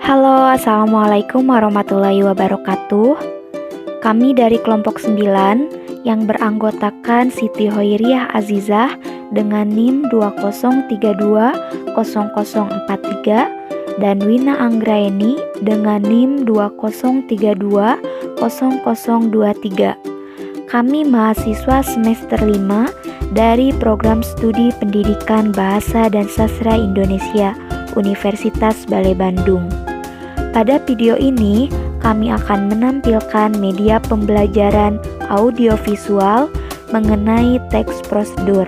Halo, Assalamualaikum warahmatullahi wabarakatuh. Kami dari kelompok 9 yang beranggotakan Siti Hoiriah Azizah dengan NIM 20320043 dan Wina Anggraeni dengan NIM 20320023. Kami mahasiswa semester 5 dari Program Studi Pendidikan Bahasa dan Sastra Indonesia Universitas Balai Bandung. Pada video ini, kami akan menampilkan media pembelajaran audiovisual mengenai teks prosedur.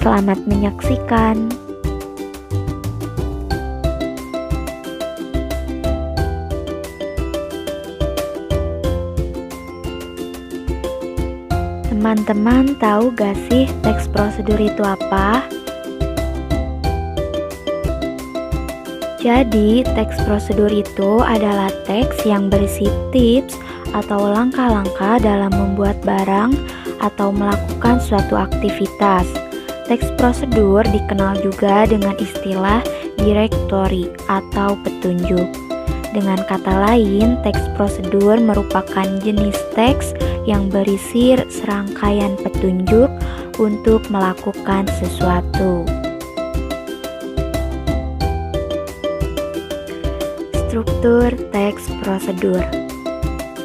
Selamat menyaksikan. Teman-teman tahu gak sih teks prosedur itu apa? Jadi, teks prosedur itu adalah teks yang berisi tips atau langkah-langkah dalam membuat barang atau melakukan suatu aktivitas. Teks prosedur dikenal juga dengan istilah directory atau petunjuk. Dengan kata lain, teks prosedur merupakan jenis teks yang berisi serangkaian petunjuk untuk melakukan sesuatu. Struktur teks prosedur.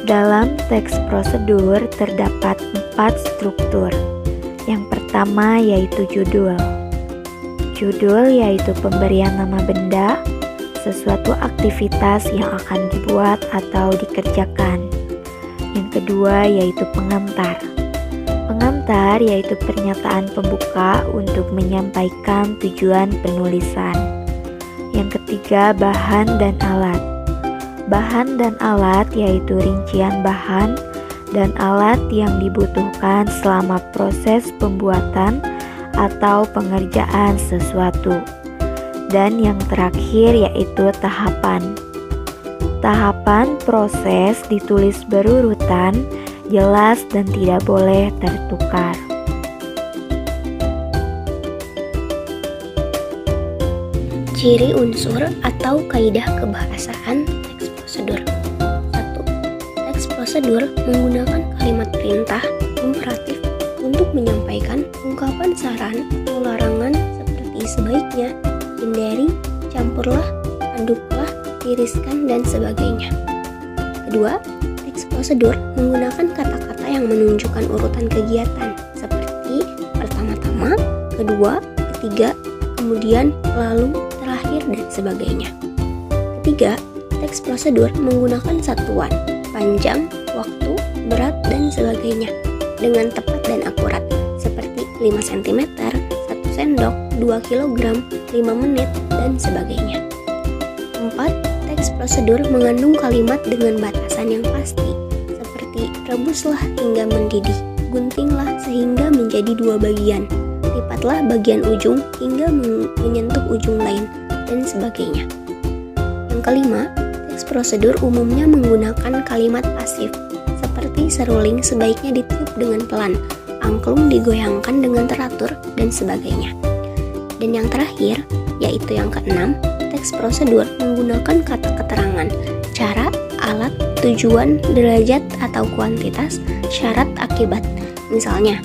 Dalam teks prosedur terdapat 4 struktur. Yang pertama yaitu judul. Judul yaitu pemberian nama benda, sesuatu aktivitas yang akan dibuat atau dikerjakan. Yang kedua yaitu pengantar. Pengantar yaitu pernyataan pembuka untuk menyampaikan tujuan penulisan. Yang ketiga, bahan dan alat. Bahan dan alat yaitu rincian bahan dan alat yang dibutuhkan selama proses pembuatan atau pengerjaan sesuatu. Dan yang terakhir yaitu tahapan. Tahapan proses ditulis berurutan, jelas dan tidak boleh tertukar. Ciri unsur atau kaidah kebahasaan teks prosedur. 1. Teks prosedur menggunakan kalimat perintah imperatif untuk menyampaikan ungkapan saran atau larangan seperti sebaiknya, hindari, campurlah, aduklah, tiriskan, dan sebagainya. Kedua, teks prosedur menggunakan kata-kata yang menunjukkan urutan kegiatan seperti pertama-tama, kedua, ketiga, kemudian, lalu, terakhir, dan sebagainya. Ketiga, teks prosedur menggunakan satuan, panjang, waktu, berat, dan sebagainya dengan tepat dan akurat seperti 5 cm, 1 sendok, 2 kg, 5 menit, dan sebagainya. 4. Teks prosedur mengandung kalimat dengan batasan yang pasti seperti rebuslah hingga mendidih, guntinglah sehingga menjadi 2 bagian, lipatlah bagian ujung hingga menyentuh ujung lain, dan sebagainya. Yang kelima, teks prosedur umumnya menggunakan kalimat pasif seperti seruling sebaiknya ditiup dengan pelan, angklung digoyangkan dengan teratur, dan sebagainya. Dan yang terakhir, yaitu yang keenam, teks prosedur menggunakan kata keterangan, cara, alat, tujuan, derajat atau kuantitas, syarat, akibat. Misalnya,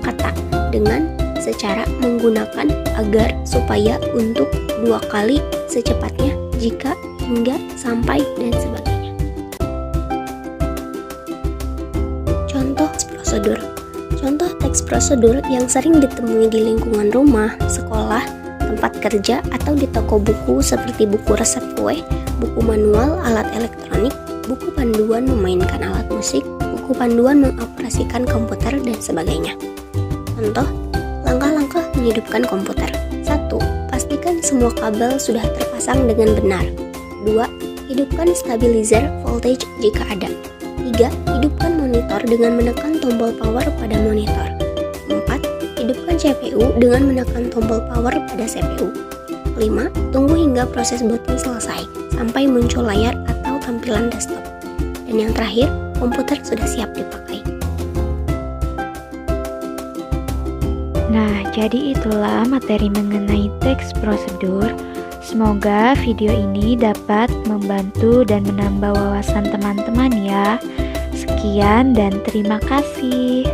kata dengan, secara, menggunakan, agar, supaya, untuk, 2 kali, secepatnya, jika, hingga, sampai, dan sebagainya. Contoh teks prosedur. Contoh teks prosedur yang sering ditemui di lingkungan rumah, sekolah, tempat kerja, atau di toko buku seperti buku resep kue, buku manual, alat elektronik, buku panduan memainkan alat musik, buku panduan mengoperasikan komputer, dan sebagainya. Contoh, langkah-langkah menghidupkan komputer. 1. Pastikan semua kabel sudah terpasang dengan benar. 2. Hidupkan stabilizer voltage jika ada. 3. Hidupkan monitor dengan menekan tombol power pada monitor. 4. Hidupkan CPU dengan menekan tombol power pada CPU. 5. Tunggu hingga proses booting selesai sampai muncul layar atau tampilan desktop. Dan yang terakhir, komputer sudah siap dipakai. Nah, jadi itulah materi mengenai teks prosedur. Semoga video ini dapat membantu dan menambah wawasan teman-teman ya. Sekian dan terima kasih.